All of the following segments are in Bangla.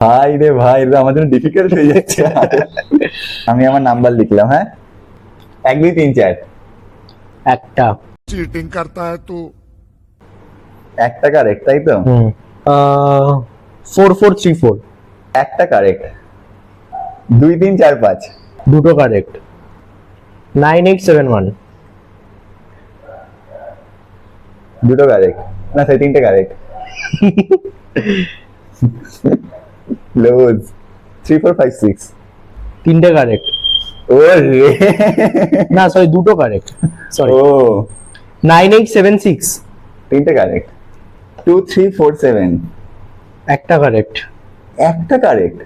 ভাই রে ভাই, এটা আমার জন্য ডিফিকাল্ট হয়ে যাচ্ছে। আমি আমার নাম্বার লিখলাম, হ্যাঁ, 1 2 3 4। একটা। चीटिंग करता है तू। একটা কারেক্ট, তাই তো? 4434। একটা কারেক্ট। 2 3 4 5। দুটো কারেক্ট। 9871। দুটো কারেক্ট, না সেই তিনটে কারেক্ট। ক্লোজ। 3 4 5 6। তিনটে কারেক্ট। ও রে, না সরি, দুটো কারেক্ট, সরি। ও 9876। তিনটে কারেক্ট। 2 3 4 7। একটা কারেক্ট। একটা কারেক্ট।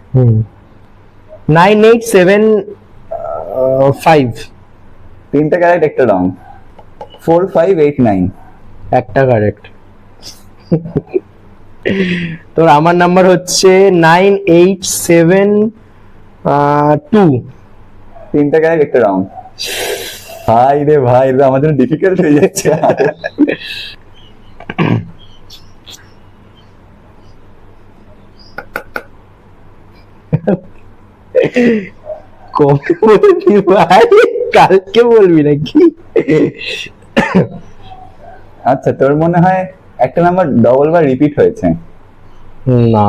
9875। তিনটে কারেক্ট, একটা রং। 4 5 8 9। একটা কারেক্ট। তোর আমার নাম্বার হচ্ছে 9872। তিনটে কারেক্ট, একটা রং। ভাই রে ভাই, এটা আমার জন্য ডিফিকাল্ট হয়ে যাচ্ছে। কবে বলবি ভাই? কালকে বলবি নাকি? আচ্ছা, তোর মনে হয় একটা নাম্বার ডবল বা রিপিট হয়েছে? না,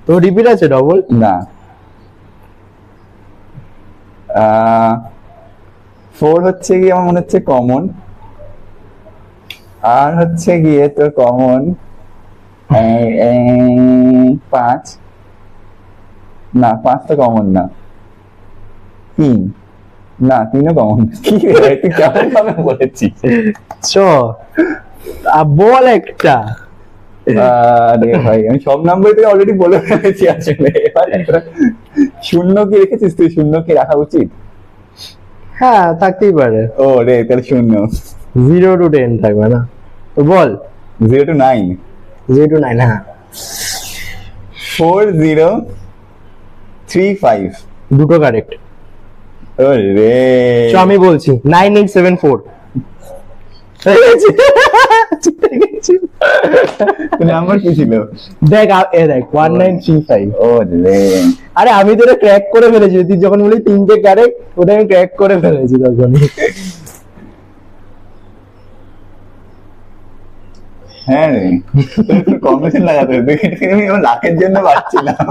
তো রিপিট আছে ডবল? না। 4 হচ্ছে গিয়ে আমার মনে হচ্ছে কমন, আর হচ্ছে গিয়ে তোর কমন 5। না, 5 তো কমন না। 3, না 3ও কমন। কি রে, তুই কেমন ভাবে বলেছিস? চ বল একটা। আরে ভাই, আমি সব নাম্বার থেকে অলরেডি বলে ফেলেছি আসলে। এবার শূন্য কি রেখেছিস তুই? শূন্য কি রাখা উচিত? হ্যাঁ, থাকতেই পারে। ও রে, তাহলে শূন্য। 0 to 10 থাকবে না? তো বল। 0 to 9। 0 to 9, হ্যাঁ। 4 0 3 5। দুটো কারেক্ট। ও রে, চ আমি বলছি 9874। নাম্বার কি ছিল? দেখ দেখ 1935। ও রে, আরে আমি তো এটা ক্র্যাক করে ফেলেছি, তুই যখন বলি তিনটে কারেক্ট, ওটা আমি ক্র্যাক করে ফেলেছি তখনই। হ্যাঁ রে, কম্বিনেশন লাগাতে হবে। আমি আমার লাখের জন্য পাচ্ছিলাম।